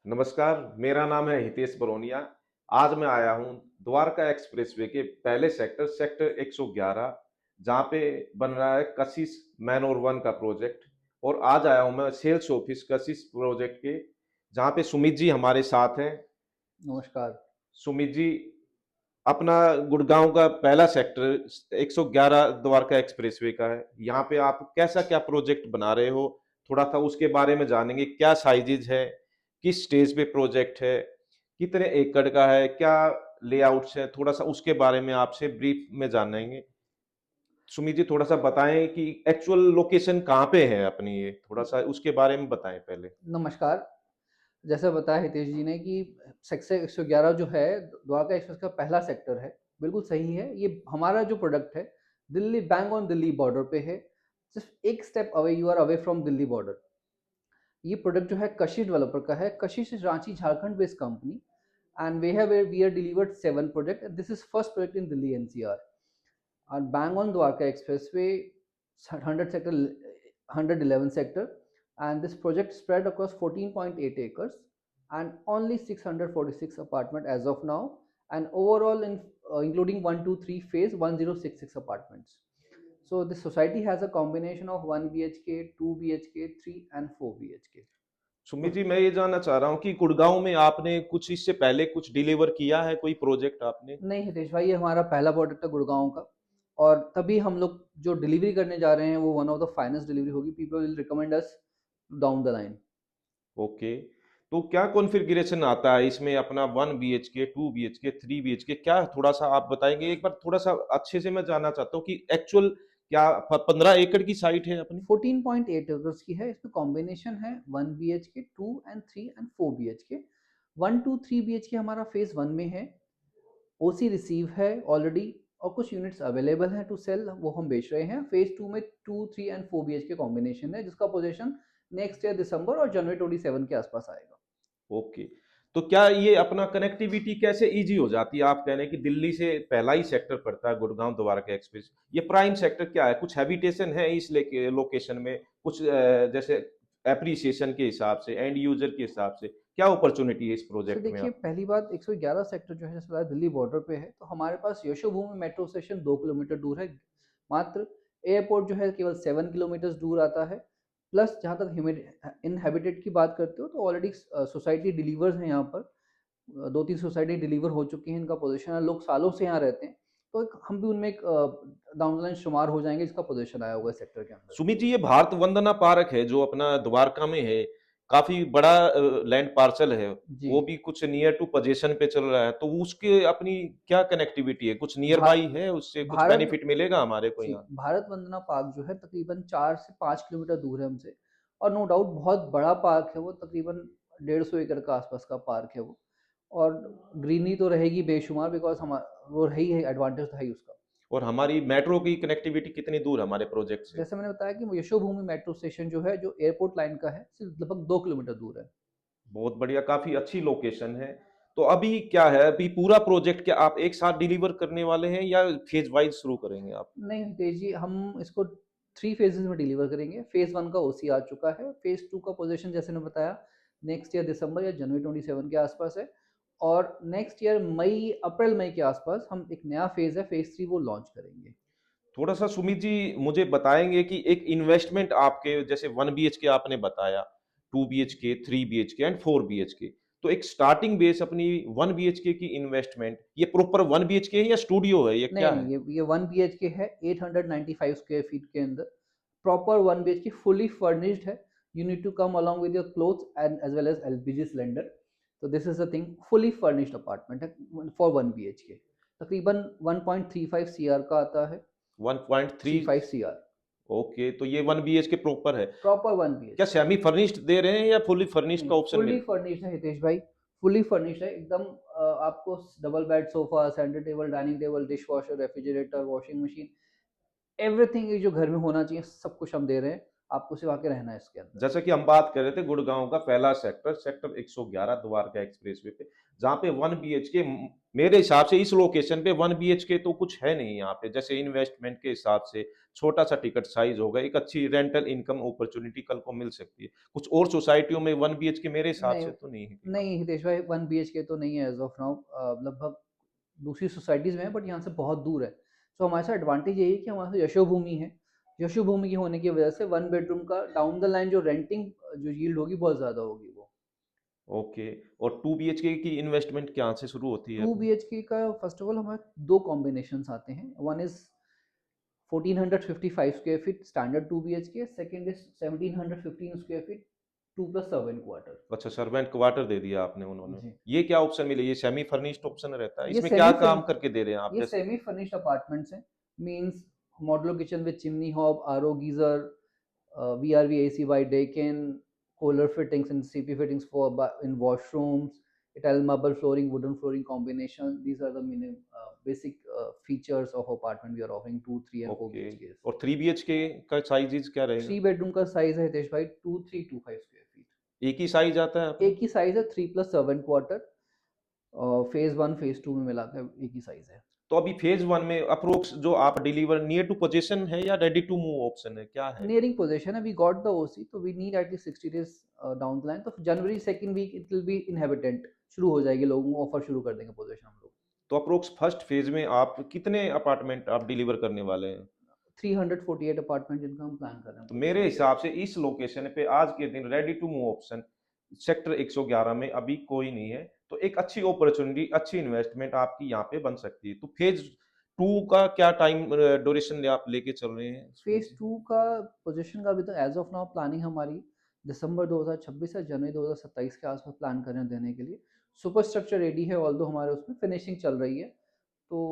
नमस्कार, मेरा नाम है हितेश बरोनिया। आज मैं आया हूँ द्वारका एक्सप्रेसवे के पहले सेक्टर 111, जहाँ पे बन रहा है कशिश मैनोर वन का प्रोजेक्ट। और आज आया हूँ मैं सेल्स ऑफिस कशिश प्रोजेक्ट के, जहाँ पे सुमित जी हमारे साथ हैं। नमस्कार। सुमित जी, अपना गुड़गांव का पहला सेक्टर 111 द्वारका एक्सप्रेसवे का है। यहाँ पे आप कैसा क्या प्रोजेक्ट बना रहे हो, थोड़ा सा उसके बारे में जानेंगे। क्या साइजेज है, किस स्टेज पे प्रोजेक्ट है, कितने एकड़ का है, क्या लेआउट्स है, थोड़ा सा उसके बारे में आपसे ब्रीफ में जानेंगे। सुमित जी, थोड़ा सा बताएं कि एक्चुअल लोकेशन कहाँ पे है अपनी, ये थोड़ा सा उसके बारे में बताएं पहले। नमस्कार। जैसा बताया हितेश जी ने कि सेक्टर 111 जो है द्वारका एक्सप्रेस का पहला सेक्टर है। बिल्कुल सही है। ये हमारा जो प्रोडक्ट है Delhi bang on Delhi border पे है। सिर्फ एक step away you are away from Delhi border. ये प्रोडक्ट जो है कशिश डेवलपर का है। Kashish is Ranchi Jharkhand based company and we are delivered 7 project. This is first project in Delhi NCR and bang on Dwarka Expressway, 100 sector, 111 sector, and this project spread across 14.8 acres and only 646 apartment as of now, and overall in including 123 phase 1066 apartments. So this society has a combination of 1 BHK, 2 BHK, 3 and 4 BHK. Sumit तो जी, मैं ये जानना चाह रहा हूँ कि गुड़गांव में आपने कुछ इससे पहले कुछ डिलीवर किया है, कोई प्रोजेक्ट आपने। नहीं हितेश भाई, ये हमारा पहला प्रोडक्ट है गुड़गांव का। और तभी हम लोग जो डिलीवरी करने जा रहे हैं वो one of the finest delivery होगी। People will recommend us down the line. Okay, तो क्या कॉन्फ़िगरेशन आता है इसमें अपना 1 बीएचके, 2 बीएचके, 3 बीएचके, क्या थोड़ा-सा आप बताएँगे? एक बार थोड़ा-सा अच्छे से मैं जानना चाहता हूँ कि एक्चुअल क्या 15 एकड़ की साइट है अपनी? 14.8 एकर्स की है। इसमें कॉम्बिनेशन है 1 बी एच के, 2 एंड 3 एंड 4 बी एच के। 1 2 3 BHK हमारा फेज 1 में है। ओसी रिसीव है ऑलरेडी और कुछ यूनिट्स अवेलेबल हैं टू सेल, वो हम बेच रहे हैं। फेज 2 में 2 3 एंड 4 BHK कॉम्बिनेशन है, जिसका पोजीशन नेक्स्ट ईयर दिसंबर और जनवरी 27 के आसपास आएगा। ओके, तो क्या ये अपना कनेक्टिविटी कैसे ईज़ी हो जाती है? आप कह रहे हैं कि दिल्ली से पहला ही सेक्टर पड़ता है गुड़गाँव द्वारका एक्सप्रेस। ये प्राइम सेक्टर क्या है? कुछ हैबिटेशन है इस लेके लोकेशन में? कुछ जैसे एप्रिसिएशन के हिसाब से, एंड यूज़र के हिसाब से, क्या अपॉर्च्युनिटी है इस सो प्रोजेक्ट में देखिए, आप। पहली बात 111 सेक्टर जो है जैसे बताया दिल्ली बॉर्डर पे है, तो हमारे पास यशोभूमि मेट्रो स्टेशन 2 किलोमीटर दूर है मात्र। एयरपोर्ट जो है केवल 7 किलोमीटर दूर आता है। प्लस जहाँ तक इनहेबिटेड की बात करते हो तो ऑलरेडी सोसाइटी डिलीवर्स हैं यहाँ पर। 2 3 सोसाइटी डिलीवर हो चुकी हैं, इनका पोजीशन है। लोग सालों से यहाँ रहते हैं, तो हम भी उनमें एक डाउन द लाइन शुमार हो जाएंगे जिसका पोजीशन आया हुआ है सेक्टर के अंदर। सुमित जी, ये भारत वंदना पार्क है जो अपना द्वारका में है, काफी बड़ा लैंड पार्सल है। जी। वो भी कुछ नियर टू पोजीशन पे चल रहा है, तो उसके अपनी क्या कनेक्टिविटी है? कुछ नियर भा, बाई है, उससे कुछ भारत बेनिफिट मिलेगा हमारे को जी, यहाँ। भारत वंदना पार्क जो है तकरीबन 4 से 5 किलोमीटर दूर है हमसे। और नो डाउट बहुत बड़ा पार्क है वो, तकरीबन 150 एकड़ का आसपास का पार्क है वो। और ग्रीनरी तो रहेगी बेशुमार, बिकॉज हम वो रही है, एडवांटेज तो है ही उसका। और हमारी मेट्रो की कनेक्टिविटी कितनी दूर है हमारे प्रोजेक्ट से? जैसे मैंने बताया कि यशोभूमि मेट्रो स्टेशन जो है, जो एयरपोर्ट लाइन का है, सिर्फ लगभग 2 किलोमीटर दूर है। बहुत बढ़िया, काफी अच्छी लोकेशन है। तो अभी क्या है, अभी पूरा प्रोजेक्ट क्या आप एक साथ डिलीवर करने वाले हैं या फेज वाइज शुरू करेंगे आप? नहीं हितेश जी, हम इसको 3 फेजेस में डिलीवर करेंगे। फेज 1 का ओसी आ चुका है। फेज 2 का पोजीशन जैसे मैंने बताया नेक्स्ट ईयर दिसंबर या जनवरी 27 के आसपास है। और नेक्स्ट ईयर मई, अप्रैल मई के आसपास हम एक नया फेज है फेज 3 वो लॉन्च करेंगे। थोड़ा सा सुमित जी मुझे बताएंगे कि एक इन्वेस्टमेंट आपके जैसे 1 बीएचके आपने बताया, 2 बीएचके, 3 बीएचके एंड 4 बीएचके, तो एक स्टार्टिंग बेस अपनी 1 बीएचके की इन्वेस्टमेंट, ये प्रॉपर 1 बीएचके है या स्टूडियो है, ये नहीं क्या नहीं, है? ये 1 BHK है, 895 स्क्वायर फीट के अंदर। प्रॉपर 1 BHK फुली फर्निश्ड है। You need to come along with your clothes and as well as LPG cylinder. तो this is the thing, fully furnished apartment है फॉर 1 BHK। तकरीबन 1.35 CR का आता है। 1.3। 35 CR। ओके, तो ये 1 बीएचके प्रॉपर है। प्रॉपर वन बी क्या एच के सेमी फर्निश्ड दे रहे हैं या फुली फर्निश्ड नहीं, का ऑप्शन फुली मिल। फर्निश्ड है हितेश भाई। फुली फर्निश्ड है एकदम। आपको double bed, sofa, centre table, dining table, dish washer, refrigerator, washing machine, everything जो घर में होना चाहिए सब कुछ हम दे रहे हैं। आपको सिर्फ आके रहना है इसके अंदर। जैसे कि हम बात कर रहे थे गुड़गांव का पहला सेक्टर, सेक्टर 111 द्वारका एक्सप्रेसवे पे, जहाँ पे 1 बीएचके मेरे हिसाब से इस लोकेशन पे 1 बीएचके तो कुछ है नहीं यहाँ पे। जैसे इन्वेस्टमेंट के हिसाब से छोटा-सा टिकट साइज़ होगा, एक अच्छी रेंटल इनकम अपॉर्च्युनिटी कल को मिल सकती है। कुछ और सोसाइटियों में 1 बीएचके मेरे हिसाब नहीं, से तो नहीं है यहाँ नहीं पे। हितेश भाई, 1 बीएचके तो नहीं है एज़ ऑफ नाउ, लगभग दूसरी सोसाइटीज़ में है बट यहाँ से बहुत दूर है। सो हमारे साथ एडवांटेज यही है कि हमारे पास यशोभूमि है। यशोभूमि की होने की वजह से 1 बेडरूम का डाउन द लाइन जो रेंटिंग जो यील्ड होगी बहुत ज़्यादा होगी वो। ओके। और 2 बीएचके की इन्वेस्टमेंट कहाँ से शुरू होती है 2 अपनी? बीएचके का फर्स्ट ऑफ ऑल हमारे 2 कॉम्बिनेशंस आते हैं। One is 1455 square feet standard 2 BHK, second is 1715 square feet 2 plus servant quarter. अच्छा, सर्वेंट क्वार्टर दे दिया आपने उन्होंने। जी। ये क्या ऑप्शन मिले? ये सेमी फर्निश्ड ऑप्शन रहता है? ये इसमें क्या सेमी फर्न काम करके दे रहे हैं आप? ये जैसे सेमी फर्निश्ड अपार्टमेंट्स हैं। Means modular kitchen with chimney hob, RO geyser, VRV AC by Daikin, Kohler fittings and CP fittings for in washrooms, Italian marble flooring, wooden flooring combination. These are the basic features of apartment we are offering 2, 3 and 4 okay. BHKs. और 3 BHK का size क्या रहेगा? 3 bedroom का size है हितेश भाई 2325 square feet. एक ही size आता है अपना? एक ही साइज है 3 प्लस सर्वेंट क्वार्टर, और फेज 1 फेज 2 में मिलाकर एक ही साइज है। तो अभी फेज़ 1 में अप्रोक्स जो आप डिलीवर नियर टू पोजीशन है या रेडी टू मूव ऑप्शन है, क्या है? Nearing possession है, we got the OC, तो we need at least 60 days down the line, तो January second week it will be inhabitant शुरू हो जाएगी, लोगों को ऑफर शुरू कर देंगे पोजीशन हम लोग। तो अप्रोक्स फर्स्ट फेज़ में आप कितने अपार्टमेंट आप डिलीवर करने वाले हैं? 348 अपार्टमेंट जिनका हम प्लान कर रहे हैं तो पोजीशन मेरे के लिए। हिसाब से इस लोकेशन पे आज के दिन ready to move option sector 111 में अभी कोई नहीं है। तो एक अच्छी अपॉर्चुनिटी, अच्छी इन्वेस्टमेंट आपकी यहाँ पे बन सकती है। तो फेज़ 2 का क्या टाइम ड्यूरेशन आप लेके चल रहे हैं इसमें फेज से? 2 का पोजीशन का अभी तो एज ऑफ नाउ प्लानिंग हमारी दिसंबर 2026 या जनवरी 2027 के आसपास प्लान कर रहे हैं देने के लिए। सुपर स्ट्रक्चर रेडी है, ऑल्दो हमारे उसमें फिनिशिंग चल रही है, तो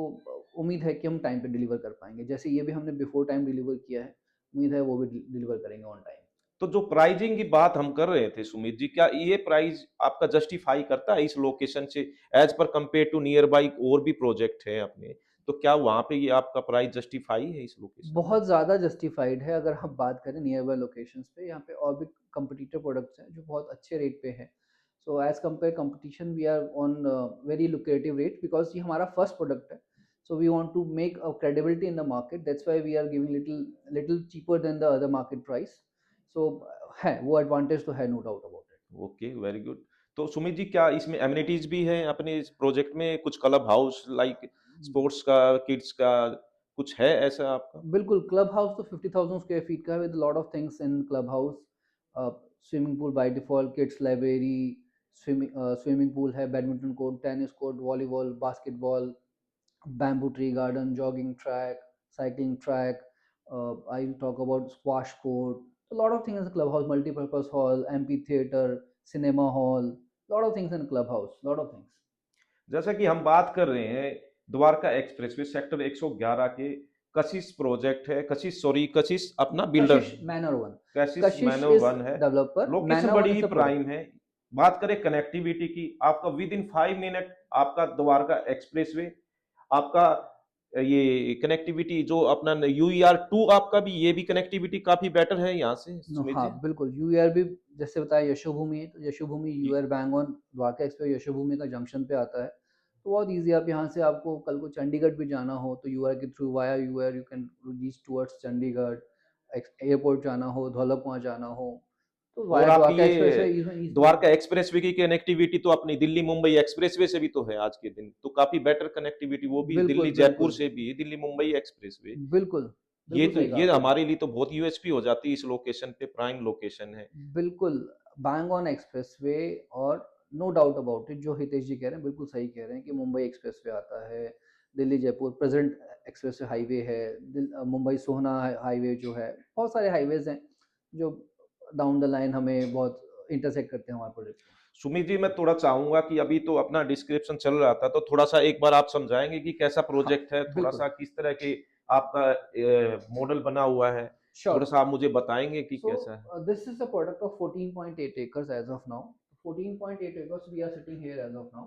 उम्मीद है कि हम टाइम पे डिलीवर कर पाएंगे। जैसे ये भी हमने बिफोर टाइम डिलीवर किया है, उम्मीद है वो भी डिलीवर करेंगे ऑन टाइम। तो जो प्राइजिंग की बात हम कर रहे थे सुमित जी, क्या ये प्राइस आपका जस्टिफाई करता है इस लोकेशन से as per compare to near by और भी प्रोजेक्ट है अपने, तो क्या वहां पे ये आपका प्राइस जस्टिफाई है इस लोकेशन में? बहुत ज़्यादा जस्टिफाइड है अगर हम बात करें नियर बाय लोकेशंस पे। यहाँ पे और भी कम्पिटिटर प्रोडक्ट्स हैं जो बहुत अच्छे रेट पे हैं। So as compare competition we are on very lucrative rate, because ये हमारा फर्स्ट प्रोडक्ट है। So we want to make a credibility in the market, that's why we are giving little little cheaper than the other market price. So है वो advantage तो है, no doubt about okay, very good. तो सुमित जी, क्या इसमें amenities भी हैं अपने इस प्रोजेक्ट में? कुछ club house like it. Sports का, किड्स का, कुछ है ऐसा आपका? बिल्कुल, क्लब हाउस तो 50,000 स्क्वायर फीट का है with lot of things in club house. Swimming pool by default, kids library, swimming pool है, badminton court, tennis court, volleyball, basketball, bamboo tree garden, jogging track, cycling track. I'll talk about squash court. A lot of things in the clubhouse, multi-purpose hall, amphitheater, cinema hall. Lot of things in clubhouse. Lot of things. जैसा कि हम बात कर रहे हैं Dwarka expressway sector 111 के, कशिश project है, कशिश sorry कशिश अपना बिल्डर Kashish है, Manor One. Cassis Kashish मैनो is one है। developer. लोकेशन Manor One बड़ी is he a product. Prime है। बात करें कनेक्टिविटी की, आपका विद इन 5 मिनट आपका द्वारका एक्सप्रेसवे, आपका ये कनेक्टिविटी जो अपना UER 2, आपका भी ये भी कनेक्टिविटी काफी बेटर है यहाँ से नो, सुमित हाँ जी। बिल्कुल, यूआर भी जैसे बताया यशोभूमि है, तो यशोभूमि ये- UR bang on Dwarka expressway Yashobhoomi का जंक्शन पे आता है, तो बहुत इजी। आप यहाँ से आपको कल को चंडीगढ़ भी जाना हो तो यूआर के through via UR you can reach towards Chandigarh. Airport जाना हो, धौलाकुआं जाना हो, तो और वाया आपकी द्वारका एक्सप्रेस ये है इजी। द्वारका एक्सप्रेसवे की कनेक्टिविटी तो अपनी दिल्ली मुंबई एक्सप्रेसवे से भी तो है आज के दिन, तो काफी बेटर कनेक्टिविटी, वो भी दिल्ली बिल्कुल जयपुर बिल्कुल से भी दिल्ली मुंबई एक्सप्रेसवे। बिल्कुल ये बिल्कुल तो सही कहा ये आपने। हमारे लिए तो बहुत यूएसपी हो जाती है, इस लोकेशन पे प्राइम लोकेशन है। बिल्कुल, बैंग ऑन एक्सप्रेसवे। और नो डाउट अबाउट इट, जो हितेश जी कह रहे हैं बिल्कुल सही कह रहे हैं कि मुंबई एक्सप्रेसवे आता है, Delhi Jaipur present expressway highway है, मुंबई सोहना हाईवे जो है, बहुत सारे हाईवेज हैं जो डाउन द लाइन हमें बहुत इंटरसेक्ट करते हैं हमारे प्रोजेक्ट को। सुमित जी, मैं थोड़ा चाहूंगा कि अभी तो अपना डिस्क्रिप्शन चल रहा था, तो थोड़ा सा एक बार आप समझाएंगे कि कैसा हाँ प्रोजेक्ट है, थोड़ा बिल्कुल, सा किस तरह के आपका मॉडल बना हुआ है, श्योर। थोड़ा सा आप मुझे बताएंगे कि So कैसा है? this is a product of 14.8 acres as of now. 14.8 acres we are sitting here as of now.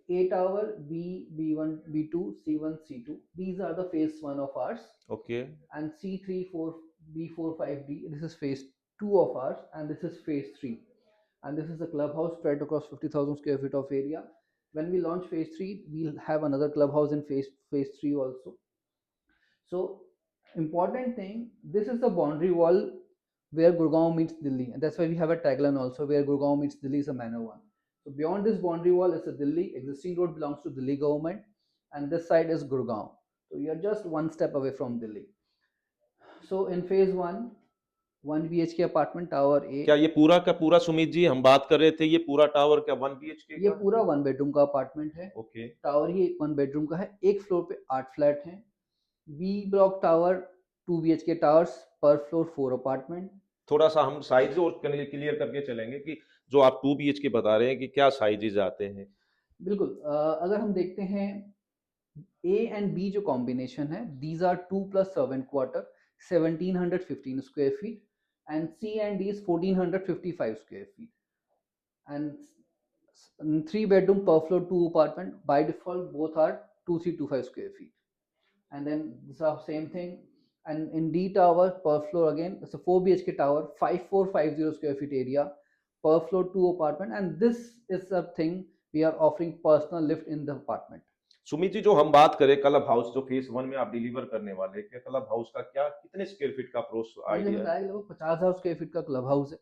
8 hour B, B1, B2, C1, C2. These are the phase 1 of ours. Okay. And C3, 4, B45D. This is phase 2 of ours, and this is phase 3. And this is a clubhouse spread across 50,000 square feet of area. When we launch phase 3, we'll have another clubhouse in phase 3 also. So important thing, this is the boundary wall where Gurgaon meets Delhi, and that's why we have a tagline also, where Gurgaon meets Delhi is a manor one. So beyond this boundary wall is a Delhi. Existing road belongs to Delhi government, and this side is Gurgaon. So you're just one step away from Delhi. So in phase 1 BHK apartment tower A. क्या ये पूरा का पूरा सुमित जी हम बात कर रहे थे, ये पूरा टावर क्या 1 BHK ये का? पूरा 1 बेडरूम का अपार्टमेंट है। ओके, टावर ही 1 बेडरूम का है। एक फ्लोर पे 8 फ्लैट हैं। B block tower 2 BHK towers, पर फ्लोर 4 अपार्टमेंट। थोड़ा सा हम साइज और क्लियर करके चलेंगे कि जो आप 2 BHK बता रहे हैं कि क्या साइजेज आते हैं। बिल्कुल, अगर हम देखते हैं ए एंड बी जो कॉम्बिनेशन है, these are 2 plus servant quarter 1715 square feet, and C and D is 1455 square feet, and 3 bedroom per floor 2 apartment. By default both are 2325 square feet. And then this is same thing, and in D tower per floor again it's a 4 BHK tower, 5450 square feet area, per floor 2 apartment, and this is the thing we are offering personal lift in the apartment. Sumit ji, जो हम बात करें club house जो phase 1 में आप deliver करने वाले हैं, क्लब हाउस का क्या कितने स्क्वायर फीट का अप्रोच मैंने आइडिया है? बताया लगभग 50,000 स्क्वायर फीट का क्लब हाउस है,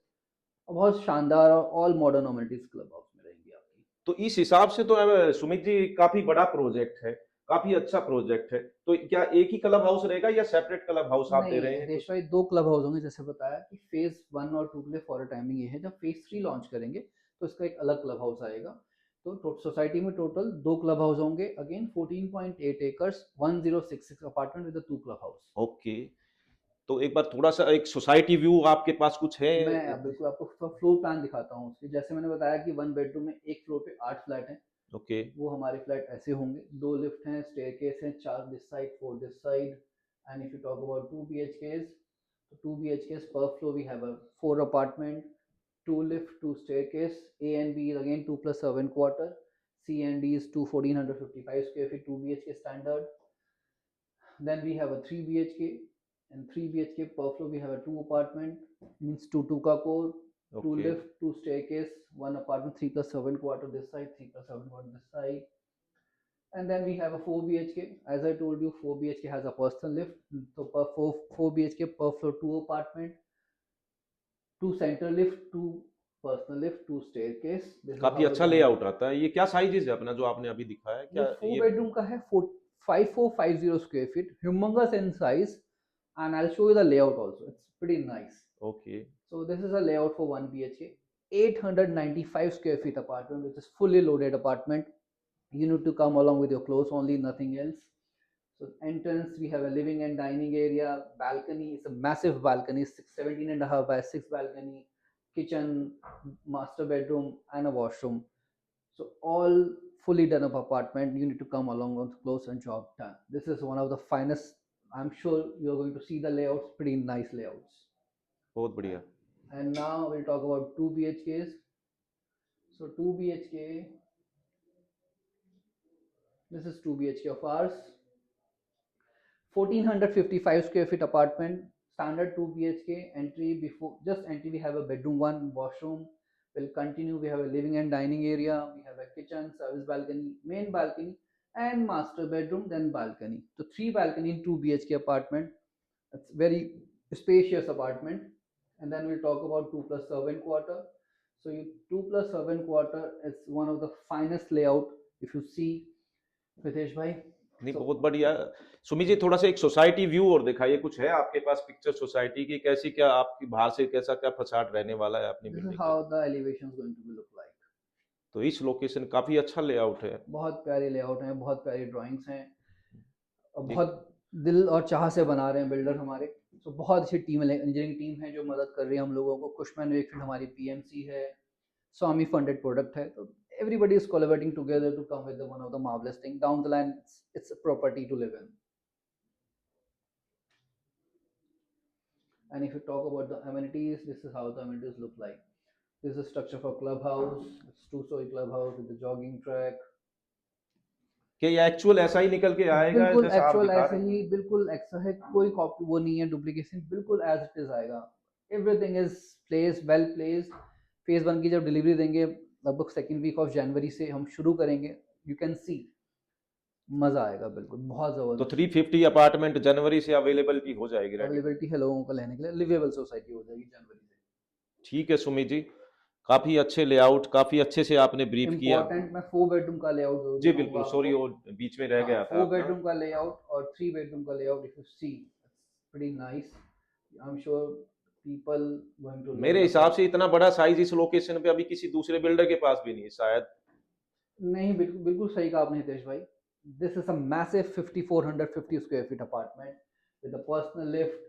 और बहुत शानदार और all modern amenities club house में रहेंगी आपकी। तो इस हिसाब से तो सुमित जी काफी बड़ा प्रोजेक्ट है, काफी अच्छा प्रोजेक्ट है। तो क्या एक ही क्लब हाउस रहेगा या सेपरेट क्लब हाउस आप दे रहे नहीं हैं? देश भाई, 2 क्लब हाउस होंगे। जैसे बताया कि फेज 1 और 2 के लिए फॉर टाइमिंग ये है, जब फेज 3 लॉन्च करेंगे तो इसका एक अलग क्लब हाउस आएगा। तो सोसाइटी में टोटल 2 क्लब हाउस होंगे, again 14.8 acres, 1066 apartment with 2 club house. Okay, तो एक बार थोड़ा सा एक सोसाइटी व्यू आपके पास कुछ है? मैं बिल्कुल आपको फ्लोर प्लान दिखाता हूँ उसके। जैसे मैंने बताया कि 1 बेडरूम में एक फ्लोर पे 8 फ्लैट हैं, ओके, वो हमारे फ्लैट ऐसे होंगे। 2 लिफ्ट हैं, स्टेयरकेस हैं, 4 this side 4 this side. And if you talk about 2 BHKs, so 2 BHKs per floor we have a 4 apartment, 2 lift, 2 staircase. A and B is again 2 plus servant quarter. C and D is 2 1455 square feet 2 BHK standard. Then we have a 3 BHK, and 3 BHK per floor we have a 2 apartment, means 2 ka core, 2 okay, lift, 2 staircase, 1 apartment, 3 plus servant quarter this side, 3 plus servant quarter this side. And then we have a 4 BHK. As I told you, 4 BHK has a personal lift. So per 4 BHK per floor 2 apartment, 2 center lift, 2 personal lift, 2 staircase. This is काफी how अच्छा layout आता है। ये क्या sizes है अपना जो आपने अभी दिखाया है? ये क्या 4 ये bedroom का है, 5450 square feet, humongous in size, and I'll show you the layout also. It's pretty nice. Okay, So this is a layout for 1 BHK, 895 square feet apartment, which is fully loaded apartment. You need to come along with your clothes only, nothing else. So entrance, we have a living and dining area. Balcony is a massive balcony, 17 and a half by 6 balcony. Kitchen, master bedroom, and a washroom. So all fully done up apartment. You need to come along with close and job done. This is one of the finest. I'm sure you're going to see the layouts, pretty nice layouts. बहुत बढ़िया। And now we'll talk about 2 BHKs. So 2 BHK, this is 2 BHK of ours. 1455 square feet apartment, standard 2 BHK. Entry, before just entry we have a bedroom, 1 washroom. We'll continue, we have a living and dining area, we have a kitchen, service balcony, main balcony, and master bedroom, then balcony. So 3 balcony in 2 BHK apartment. It's very spacious apartment. And then we'll talk about 2 plus servant quarter. So 2 plus servant quarter is one of the finest layout if you see, Pritesh bhai. नहीं, So बहुत बढ़िया। सुमित जी, थोड़ा सा एक society view और दिखाइए। कुछ है आपके पास पिक्चर सोसाइटी की? कैसी क्या आपकी बाहर से कैसा क्या फसाड रहने वाला है अपनी this is बिल्डिंग how का? the elevation is going to be look like. तो इस लोकेशन काफी अच्छा लेआउट है। बहुत प्यारे लेआउट हैं, बहुत प्यारी ड्राइंग्स हैं, और जी, बहुत दिल और चाह से बना रहे हैं बिल्डर हमारे। तो बहुत अच्छी टीम है, इंजीनियरिंग टीम है जो मदद कर रही है हम लोगों को। कुशमैन वेकफील्ड हमारी पीएमसी है, स्वामी फंडेड प्रोडक्ट है। तो everybody is collaborating together to come with the one of the marvelous thing down the line. It's a property to live in. And if you talk about the amenities, this is how the amenities look like. This is a structure for clubhouse. It's 2-story clubhouse with the jogging track. कि ये actual ऐसा ही निकल के आएगा बिल्कुल जैसा आप actual दिखा ऐसे रहे हैं? ही, बिल्कुल ऐसा है, कोई कॉपी वो नहीं है, डुप्लीकेशन, बिल्कुल एज इट इज आएगा। Everything is placed, well placed. Phase 1 की जब डिलीवरी देंगे, लगभग सेकंड वीक ऑफ जनवरी से हम शुरू करेंगे। यू कैन सी, मजा आएगा बिल्कुल, बहुत तो जबरदस्त। 350 अपार्टमेंट जनवरी से अवेलेबिलिटी हो जाएगी, रेडी? अवेलेबिलिटी है लोगों को लेने के लिए, लिवेबल सोसाइटी हो जाएगी जनवरी से। ठीक है सुमित जी, काफी अच्छे लेआउट, काफी अच्छे से आपने ब्रीफ किया। इम्पोर्टेंट, मैं 4 बेडरूम का लेआउट जरूर जी दिखाऊंगा बिल्कुल, सॉरी आपको। वो बीच में रह हाँ, गया था 4 अपना। बेडरूम का लेआउट और 3 बेडरूम का layout, if you see pretty nice. I am sure people going to love मेरे द हिसाब से प्रॉपर्टी। इतना बड़ा साइज इस लोकेशन पे अभी किसी दूसरे बिल्डर के पास भी नहीं है शायद। नहीं, बिल्कुल बिल्कुल सही कहा आपने हितेश भाई। This is a massive 5450 square feet apartment with a personal lift,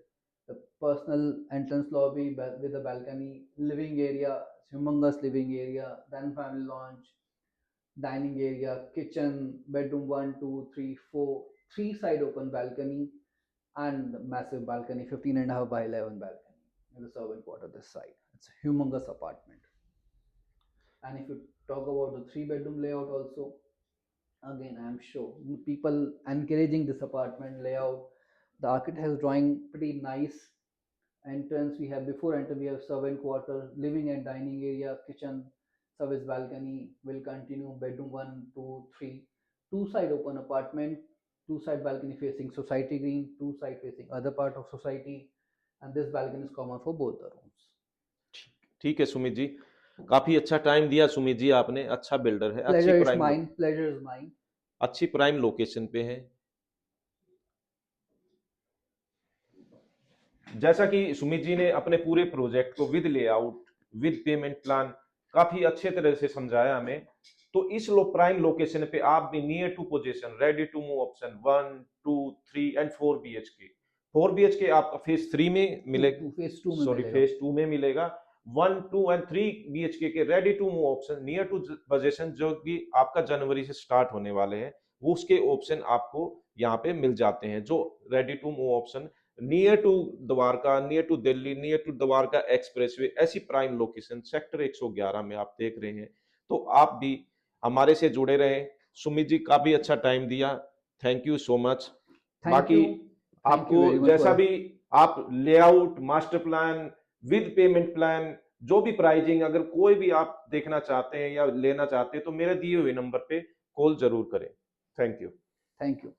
the personal entrance lobby with a balcony, living area, humongous living area, then family lounge, dining area, kitchen, bedroom 1, 2, 3, 4, three side open balcony, and massive balcony, 15 and a half by 11 balcony, in the servant quarter this side. It's a humongous apartment. And if you talk about the 3 bedroom layout also, again I am sure people encouraging this apartment layout. The architect has drawing pretty nice entrance. We have, before enter we have servant quarter, living and dining area, kitchen, service balcony will continue, bedroom 1, 2, 3, two side open apartment, two side balcony facing society green, two side facing other part of society, and this balcony is common for both the rooms. ठीक है सुमित जी, काफी अच्छा time दिया सुमित जी आपने, अच्छा builder है, अच्छी Pleasure is prime, mine, pleasure is mine. अच्छी प्राइम लोकेशन पे है। जैसा कि सुमित जी ने अपने पूरे प्रोजेक्ट को with layout, with payment plan काफी अच्छे तरह से समझाया हमें। तो इस प्राइम लोकेशन पे आप भी near to position, ready to move option 1, 2, 3 and 4 BHK, 4 BHK आपका फेज 3 में मिलेगा, फेज 2 में सॉरी मिलेगा। फेज 2 में मिलेगा। 1, 2 एंड 3 बीएचके के ready to move option near to position जो कि आपका जनवरी से स्टार्ट होने वाले हैं, वो उसके ऑप्शन आपको यहाँ पे मिल जाते हैं। जो ready to move option near to Dwarka, near to Delhi, near to Dwarka expressway, ऐसी प्राइम लोकेशन सेक्टर 111 में आप देख रहे हैं। तो आप भी हमारे से जुड़े रहे। सुमित जी काफी अच्छा टाइम दिया, थैंक यू सो मच। बाकी थैंक यू आपको वेरी मच जैसा फॉर, भी आप layout, master plan, with payment plan, जो भी प्राइजिंग अगर कोई भी आप देखना चाहते हैं या लेना चाहते हैं तो मेरे दिए हुए नंबर पे कॉल जरूर करें। Thank you. Thank you.